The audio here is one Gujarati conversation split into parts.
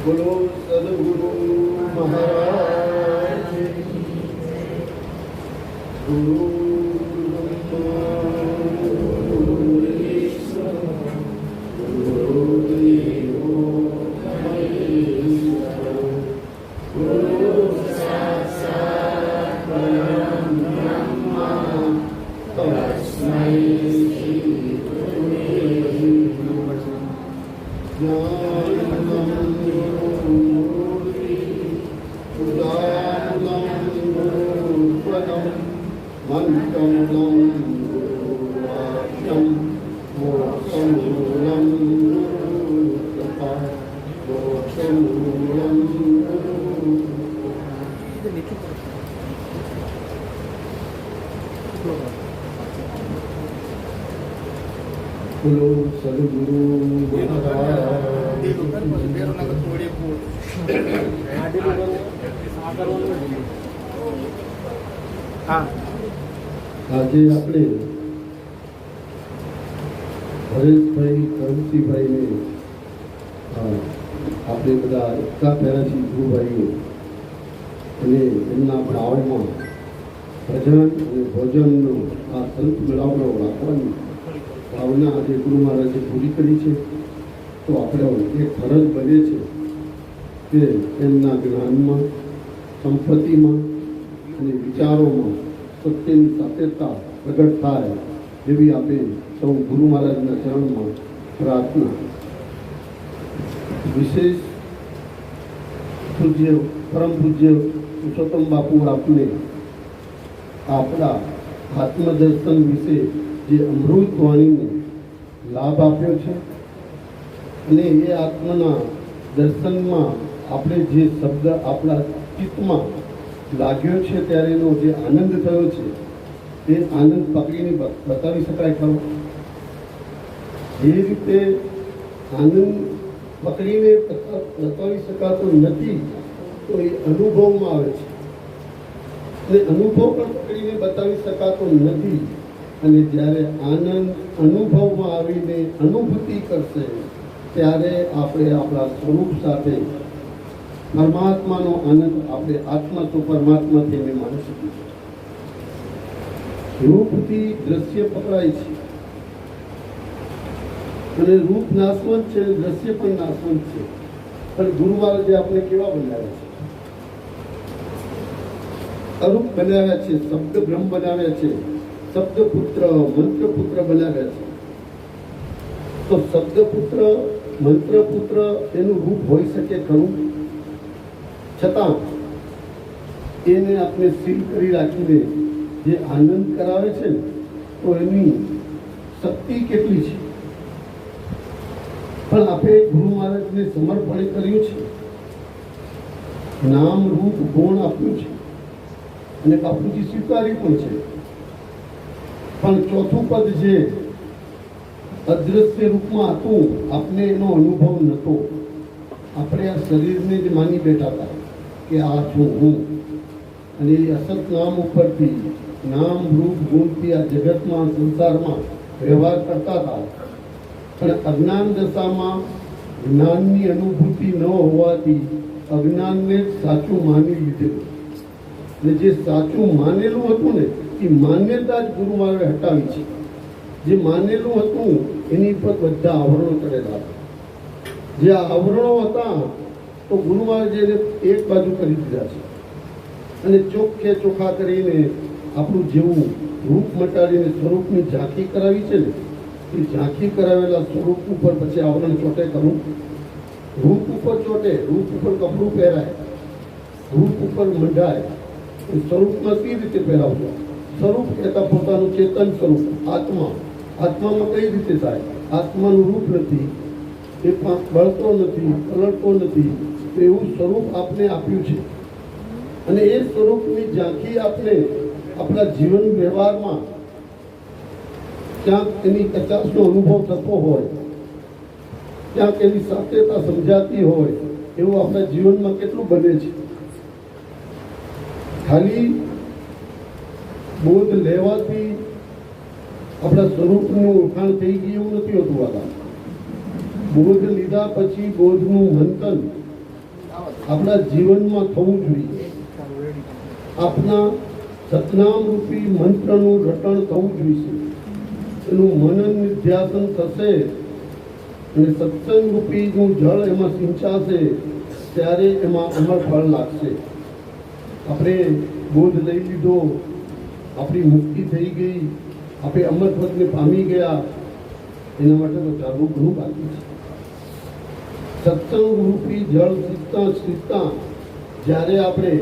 બોલો સદગુરુ મહારાજ ગુરુ સદગુરુ આજે આપણે હરેશભાઈ કરમસિંહભાઈને આપણે બધા એકતા પહેલા છીએ ગુરુભાઈઓ અને એમના ભાવમાં ભજન અને ભોજનનો આ સંત મેળાવડો રાખવાની ભાવના આજે ગુરુ મહારાજે પૂરી કરી છે. તો આપણે એક ફરજ બને છે કે એમના જ્ઞાનમાં, સંપત્તિમાં અને વિચારોમાં સત્યની સાત્યતા પ્રગટ થાય એવી આપણે સૌ ગુરુ મહારાજના ચરણમાં પ્રાર્થના. વિશેષ પૂજ્ય પરમ પૂજ્ય પુરુષોત્તમ બાપુ આપને આપણા આત્મદર્શન વિશે જે અમૃત વાણીને લાભ આપ્યો છે અને એ આત્મના દર્શનમાં આપણે જે શબ્દ આપણા ચિત્તમાં લાગ્યો છે ત્યારે એનો જે આનંદ થયો છે તે આનંદ પકડીને બતાવી શકાય ખરો? એ રીતે આનંદ પકડીને બતાવી શકાતો નથી, તો એ અનુભવમાં આવે છે અને અનુભવ પણ પકડીને બતાવી શકાતો નથી. અને જ્યારે આનંદ અનુભવમાં આવીને અનુભૂતિ કરશે ત્યારે આપણે આપણા સ્વરૂપ સાથે પરમાત્માનો આનંદ આપણે આત્મા તો પરમાત્માથી એને માની શકીએ. રૂપથી દ્રશ્ય પકડાય છે અને રૂપ નાશવંત છે, દ્રશ્ય પણ નાશવંત છે. પણ ગુરુ મહારાજે આપણે કેવા બનાવ્યા છે? અરૂપ બનાવ્યા છે, શબ્દ બ્રહ્મ બનાવ્યા છે, શબ્દ પુત્ર મંત્ર પુત્ર બનાવ્યા છે. તો શબ્દ પુત્ર મંત્ર પુત્ર એનું રૂપ હોઈ શકે ખરું? છતાં એને આપણે સીલ કરી રાખીને જે આનંદ કરાવે છે ને, તો એની શક્તિ કેટલી છે. પણ આપણે ગુરુ મહારાજને સમર્પણ કર્યું છે, નામ રૂપ ગુણ આપ્યું છે અને બાપુજી સ્વીકાર્યું પણ છે. પણ ચોથું પદ જે અદ્રશ્ય રૂપમાં હતું, આપણે એનો અનુભવ નહોતો. આપણે આ શરીરને જ માની બેઠા હતા કે આ છું હું, અને એ અસત નામ ઉપરથી નામ રૂપ ગુણથી આ જગતમાં સંસારમાં વ્યવહાર કરતા હતા. પણ અજ્ઞાન દશામાં જ્ઞાનની અનુભૂતિ ન હોવાથી અજ્ઞાનને જ સાચું માની લીધેલું. અને જે સાચું માનેલું હતું ને, એ માન્યતા જ ગુરુ મહારાજે હટાવી છે. જે માનેલું હતું એની પર બધા આવરણો કરેલા હતા. જે આવરણો હતા તો ગુરુ મહારાજે એને એક બાજુ કરી દીધા છે અને ચોખ્ખે ચોખ્ખા કરીને આપણું જેવું રૂપ મટાડીને સ્વરૂપની ઝાંખી કરાવી છે ને, એ ઝાંખી કરાવેલા સ્વરૂપ ઉપર પછી આવરણ ચોટે કરવું. રૂપ ઉપર ચોટે, રૂપ ઉપર કપડું પહેરાય, રૂપ ઉપર મંડાય, સ્વરૂપમાં કઈ રીતે પહેરાવજો? સ્વરૂપ કહેતા પોતાનું ચેતન સ્વરૂપ આત્મા. આત્મામાં કઈ રીતે થાય? આત્માનું રૂપ નથી, એ બળતો નથી, પલળતો નથી. તો એવું સ્વરૂપ આપને આપ્યું છે અને એ સ્વરૂપની ઝાંખી આપણે આપણા જીવન વ્યવહારમાં ક્યાંક એની કચાશનો અનુભવ થતો હોય, ક્યાંક એની સાત્યતા સમજાતી હોય, એવું આપણા જીવનમાં કેટલું બને છે. ખાલી બોધ લેવાથી આપણા સ્વરૂપનું ઓળખાણ થઈ ગયું એવું નથી હોતું. બોધ લીધા પછી બોધનું મંથન આપણા જીવનમાં થવું જોઈએ. આપના સતનામ રૂપી મંત્રનું રટણ થવું જોઈએ. એનું મનન નિધ્યાસન થશે અને સત્સંગ રૂપીનું જળ એમાં સિંચાશે ત્યારે એમાં અમર ફળ લાગશે. આપણે બોધ લઈ લીધો, આપણી મુક્તિ થઈ ગઈ, આપણે અમર પદને પામી ગયા, એના માટે તો ચાલવું ઘણું બાકી છે. સત્સંગ રૂપી જળ સીધતા જ્યારે આપણે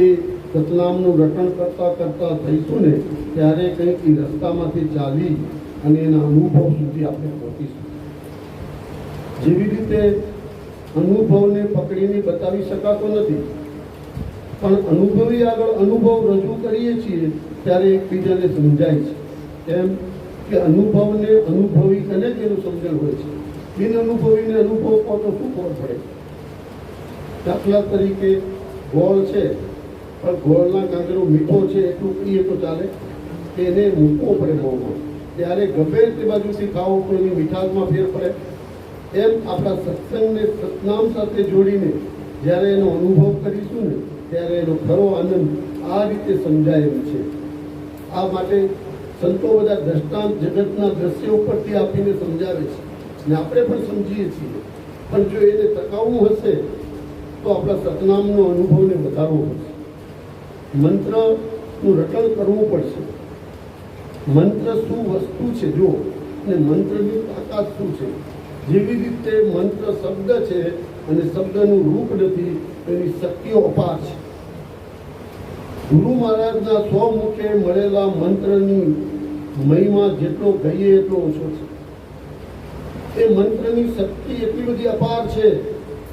એ સતનામનું રટણ કરતા કરતા થઈશું ને ત્યારે કંઈક એ રસ્તામાંથી ચાલી અને એના અનુભવ સુધી આપણે પહોંચીશું. જેવી રીતે અનુભવને પકડીને બતાવી શકાતો નથી, પણ અનુભવી આગળ અનુભવ રજૂ કરીએ છીએ ત્યારે એકબીજાને સમજાય છે. એમ કે અનુભવને અનુભવી અને જ એનું સમજણ હોય છે. બિન અનુભવીને અનુભવ કહો તો શું ખબર પડે? દાખલા તરીકે ગોળ છે, પણ ગોળના કાંકરો મીઠો છે એટલું કહીએ તો ચાલે કે એને મૂકવો પડે મોંમાં, ત્યારે ગમે તે બાજુથી ખાવું તો એની મીઠાશમાં ફેર પડે. એમ આપણા સત્સંગને સતનામ સાથે જોડીને જ્યારે એનો અનુભવ કરીશું ને ત્યારે એનો ખરો આનંદ આ રીતે સમજાય એમ છે. આ માટે સંતો બધા દ્રષ્ટાંત જગતના દ્રશ્યો ઉપરથી આપીને સમજાવે છે ને આપણે પણ સમજીએ છીએ. પણ જો એને ટકાવવું હશે તો આપણા સતનામનો અનુભવને વધારવો પડશે. મંત્રનું રટણ કરવું પડશે. મંત્ર શું વસ્તુ છે જો, અને મંત્રની તાકાત શું છે. જેવી રીતે મંત્ર શબ્દ છે અને શબ્દનું રૂપ નથી, એની શક્તિઓ અપાર છે. ગુરુ મહારાજના સ્વમુખે મળેલા મંત્રની મહિમા જેટલો કહીએ એટલો ઓછો છે. એ મંત્રની શક્તિ એટલી બધી અપાર છે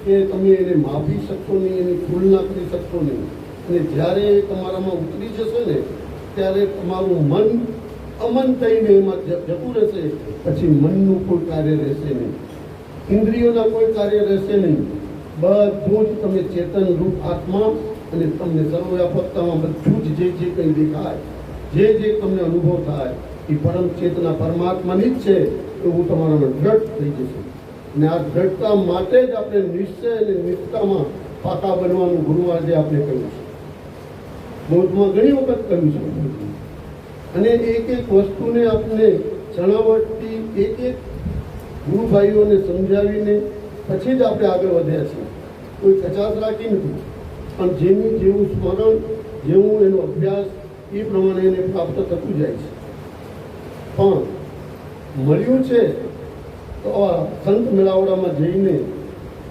કે તમે એને માપી શકશો નહીં, એની તુલના કરી શકશો નહીં. અને જ્યારે તમારામાં ઉતરી જશે ને ત્યારે તમારું મન અમન થઈને એમાં જતું રહેશે. પછી મનનું કોઈ કાર્ય રહેશે નહીં, ઇન્દ્રિયોના કોઈ કાર્ય રહેશે નહીં. બધું જ તમે ચેતન રૂપ આત્મા અને તમને સર્વવ્યાપકતામાં બધું જ જે કંઈ દેખાય, જે તમને અનુભવ થાય એ પરમ ચેતના પરમાત્માની જ છે એવું તમારામાં દ્રઢ થઈ જશે. અને આ દ્રઢતા માટે જ આપણે નિશ્ચય અને નિષ્ઠામાં પાકા બનવાનું ગુરુવારે આપણે કહ્યું છે. બોધમાં ઘણી વખત કહ્યું છે. અને એક એક વસ્તુને આપણે ચણાવટથી એક એક ગુરુભાઈઓને સમજાવીને પછી જ આપણે આગળ વધ્યા છીએ. કોઈ કચાશ રાખી નથી, પણ જેનું જેવું સ્મરણ, જેવું એનો અભ્યાસ એ પ્રમાણે એને પ્રાપ્ત થતું જાય છે. પણ મળ્યું છે તો આ સંત મેળાવડામાં જઈને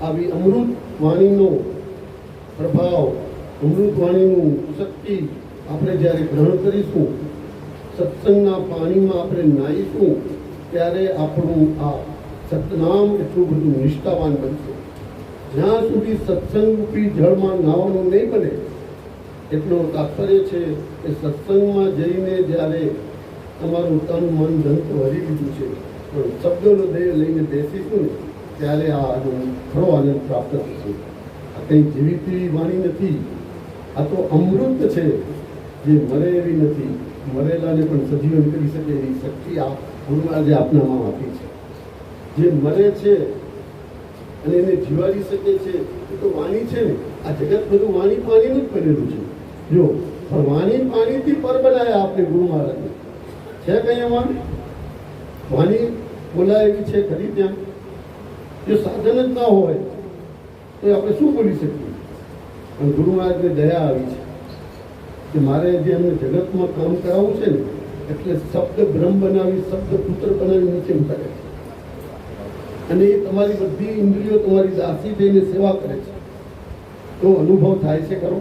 આવી અમૃત વાણીનો પ્રભાવ, અમૃત વાણીનું શક્તિ આપણે જ્યારે ગ્રહણ કરીશું, સત્સંગના પાણીમાં આપણે નાહીશું, ત્યારે આપણું આ સતનામ એટલું બધું નિષ્ઠાવાન બનશે. જ્યાં સુધી સત્સંગ રૂપી જળમાં નાવાનું નહીં બને એટલો તાત્પર્ય છે કે સત્સંગમાં જઈને જ્યારે તમારું તન મન ધન તો હરી લીધું છે, પણ શબ્દોનો દેહ લઈને બેસીશું ને ત્યારે આ ખરો આનંદ પ્રાપ્ત થશે. આ કંઈ જેવી તેવી વાણી નથી, આ તો અમૃત છે જે મરે એવી નથી. મરેલાને પણ સજીવન કરી શકે એવી શક્તિ આ ગુરુમહારાજે આપનામાં આપી છે. જે મરે છે અને એને જીવાડી શકે છે એ તો વાણી છે ને. આ જગત બધું વાણી પાણીનું જ બનેલું છે. જો પણ વાણી પાણીથી પર બનાવ્યા આપણે ગુરુ મહારાજને. છે કઈ એમાં વાણી બોલાયેલી છે ખરી? ત્યાં જો સાધન જ ના હોય તો આપણે શું બોલી શકીએ? પણ ગુરુ મહારાજને દયા આવી છે કે મારે જે એમને જગતમાં કામ કરાવવું છે ને એટલે શબ્દ બ્રહ્મ બનાવી, શબ્દ પુત્ર બનાવી નીચે ઉતારે છે. અને એ તમારી બધી ઇન્દ્રિયો તમારી દાસી થઈને સેવા કરે છે. તો અનુભવ થાય છે ખરો?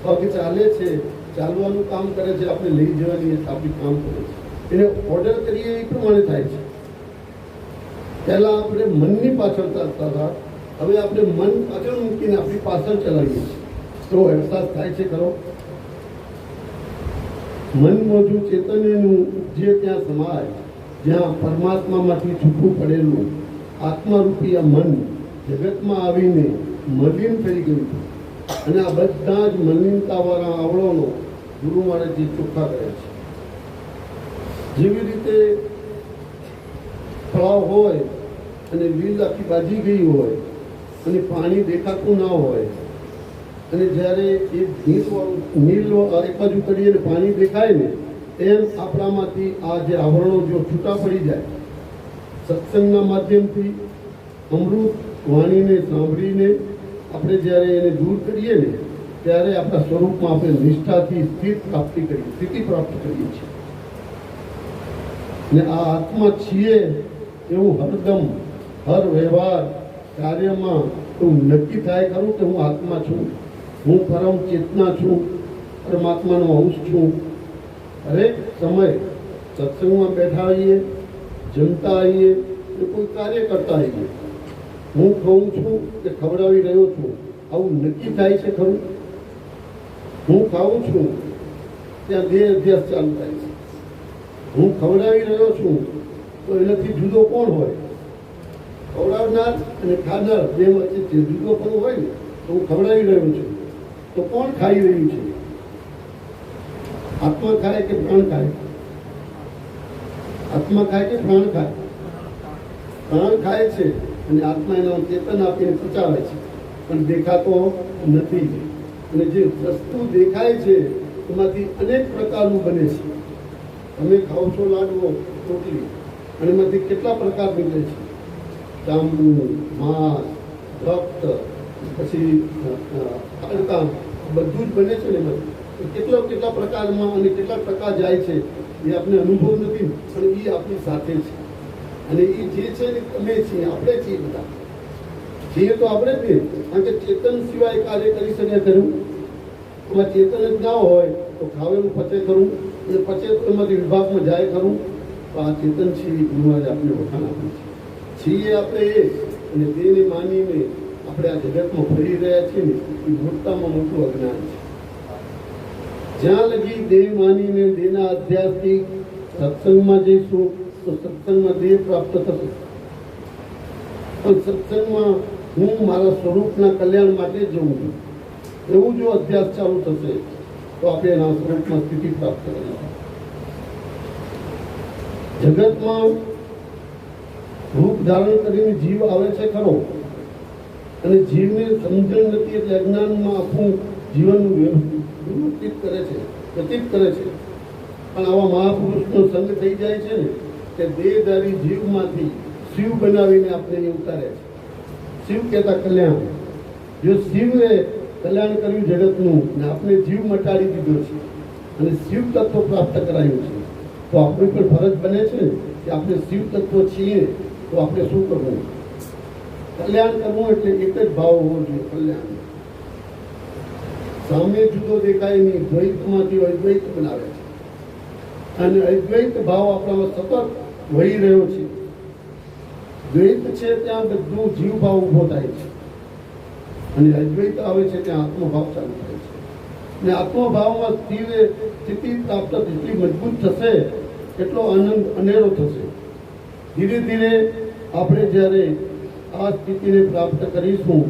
પગ ચાલે છે, ચાલવાનું કામ કરે છે, આપણે લઈ જવાની આપણી કામ કરે છે. એને ઓર્ડર કરીએ એ પ્રમાણે થાય છે. પહેલા આપણે મનની પાછળ ચાલતા હતા, હવે આપણે મન પાછળ મૂકીને આપણી પાછળ ચલાવીએ છીએ. તો અહેસાસ થાય છે ખરો? મન મોજું ચેતનનું જે ત્યાં સમાય, જ્યાં પરમાત્મામાંથી છૂટું પડેલું આત્મારૂપી આ મન જગતમાં આવીને મલિન થઈ ગયું. અને આ બધા જ મલિનતાવાળા આવળોનો ગુરુ મહારાજ ચોખ્ખા કરે છે. જેવી રીતે તળાવ હોય અને લીલ આખી બાજી ગઈ હોય અને પાણી દેખાતું ના હોય અને જ્યારે એક નીલ એક બાજુ કરીએ અને પાણી દેખાય ને એમ આપણામાંથી આ જે આવરણો જો છૂટા પડી જાય સત્સંગના માધ્યમથી અમૃત વાણીને સાંભળીને આપણે જ્યારે એને દૂર કરીએ ને ત્યારે આપણા સ્વરૂપમાં આપણે નિષ્ઠાથી સ્થિતિ પ્રાપ્ત કરીએ છીએ ને આ આત્મા છીએ એવું હરદમ હર વ્યવહાર કાર્યમાં એવું નક્કી થાય ખરું કે હું આત્મા છું, હું પરમ ચેતના છું, પરમાત્માનો અંશ છું. હરેક સમય સત્સંગમાં બેઠા આવીએ, જમતા આવીએ, કોઈ કાર્ય કરતા આવીએ, હું ખાઉં છું કે ખવડાવી રહ્યો છું આવું નક્કી થાય છે ખરું? હું ખાઉં છું ત્યાં દેહ અધ્યાસ ચાલુ થાય છે. હું ખવડાવી રહ્યો છું તો એનાથી જુદો કોણ હોય? ખવડાવનાર અને ખાનાર બે વચ્ચે જુદો પણ હોય ને. તો હું ખવડાવી રહ્યો છું તો કોણ ખાઈ રહ્યું છે? આત્મા ખાય કે પ્રાણ ખાય? આત્મા ખાય કે પ્રાણ ખાય? પ્રાણ ખાય છે અને આત્મા એનો ચેતન આપીને પચાવે છે પણ દેખાતો નથી. અને જે વસ્તુ દેખાય છે એમાંથી અનેક પ્રકારનું બને છે. તમે ખાઓ છો લાડવો, રોટલી, અને એમાંથી કેટલા પ્રકાર નીકળે છે? ચામડું, માંસ, રક્ત, પછી હાડકા, બધું જ બને છે ને એમાંથી. કેટલા પ્રકારમાં અને કેટલા પ્રકાર જાય છે એ આપણે અનુભવ નથી, પણ એ આપણી સાથે છે. અને એ જે છે ને તમે છીએ, આપણે છીએ, બધા છીએ તો આપણે જ નહીં. કારણ કે ચેતન સિવાય કાર્ય કરી શકે ખરું? એમાં ચેતન જ ના હોય તો ખાવેલું પચે ખરું? અને પચે તો એમાંથી વિભાગમાં જાય ખરું? તો આ ચેતન છે એમાં જ આપણે વખાણ આપીએ છીએ આપણે એ. અને તેને માનીને આપણે આ જગતમાં ફરી રહ્યા છીએ ને એ મોટામાં મોટું અજ્ઞાન છે. જ્યાં લગી દેહ માનીને દેહના અધ્યાસથી સત્સંગમાં જઈશું તો સત્સંગમાં દેહ પ્રાપ્ત થશે. પણ સત્સંગમાં હું મારા સ્વરૂપના કલ્યાણ માટે જઉં છું એવું જો અભ્યાસ ચાલુ થશે તો આપણે એના સ્વરૂપમાં સ્થિતિ પ્રાપ્ત કરીશું. જગતમાં રૂપ ધારણ કરીને જીવ આવે છે ખરો, અને જીવને સમજણ નથી એટલે અજ્ઞાનમાં આખું જીવનનું વ્યતીત કરે છે. પણ આવા મહાપુરુષનો સંગ થઈ જાય છે ને કે દેહધારી જીવમાંથી શિવ બનાવીને આપણે ઉતારે છે. શિવ કહેતા કલ્યાણ. જો શિવે કલ્યાણ કર્યું જગતનું ને આપણે જીવ મટાડી દીધો છે અને શિવ તત્વ પ્રાપ્ત કરાયું છે, તો આપણી પણ ફરજ બને છે કે આપણે શિવ તત્વ છીએ તો આપણે શું કરવું? કલ્યાણ કરવું એટલે એક જ ભાવ હોવો જોઈએ, કલ્યાણ. સામે જુદો દેખાય નહીં, દ્વૈતમાંથી અદ્વૈત બનાવે છે અને અદ્વૈત ભાવ આપણામાં સતત વહી રહ્યો છે. દ્વૈત છે ત્યાં બધું જીવ ભાવ ઉભો થાય છે અને અદ્વૈત આવે છે ત્યાં આત્મભાવ ચાલુ થાય છે. અને આત્મભાવમાં સ્થિતિ પ્રાપ્ત જેટલી મજબૂત થશે એટલો આનંદ અનેરો થશે. ધીરે ધીરે આપણે જ્યારે આ સ્થિતિને પ્રાપ્ત કરીશું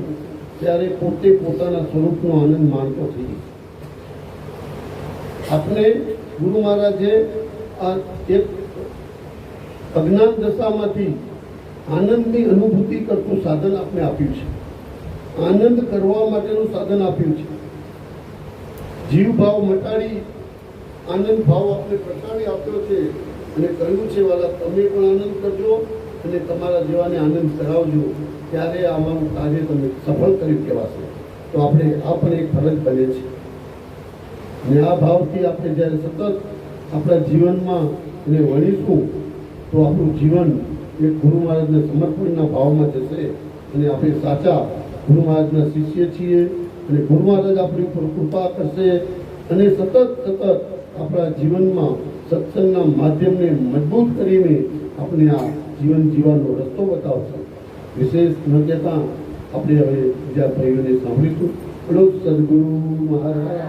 ત્યારે પોતે પોતાના સ્વરૂપનો આનંદ માણતો થઈ જશે. આપણે ગુરુ મહારાજે આ એક અજ્ઞાન દશામાંથી આનંદની અનુભૂતિ કરતું સાધન આપણે આપ્યું છે. આનંદ કરવા માટેનું સાધન આપ્યું છે. જીવ ભાવ મટાડી આનંદ ભાવ આપણે પ્રટાડી આપ્યો છે અને કહ્યું છે વાલા તમે પણ આનંદ કરજો અને તમારા જેવાને આનંદ કરાવજો, ત્યારે અમારું કાર્ય તમે સફળ કર્યું કહેવાશે. તો આપણે આ પણ એક ફરજ બને છે. અને આ ભાવથી આપણે જ્યારે સતત આપણા જીવનમાં એને વણીશું તો આપણું જીવન એક ગુરુ મહારાજના સમર્પણના ભાવમાં જશે અને આપણે સાચા ગુરુ મહારાજના શિષ્ય છીએ અને ગુરુ મહારાજ આપણી ઉપર કૃપા કરશે અને સતત આપણા જીવનમાં સત્સંગના માધ્યમને મજબૂત કરીને આપણે આ જીવન જીવવાનો રસ્તો બતાવશે. વિશેષ ન કહેતા આપણે હવે બીજા ભાઈઓને સાંભળીશું. સદગુરુ મહારાજ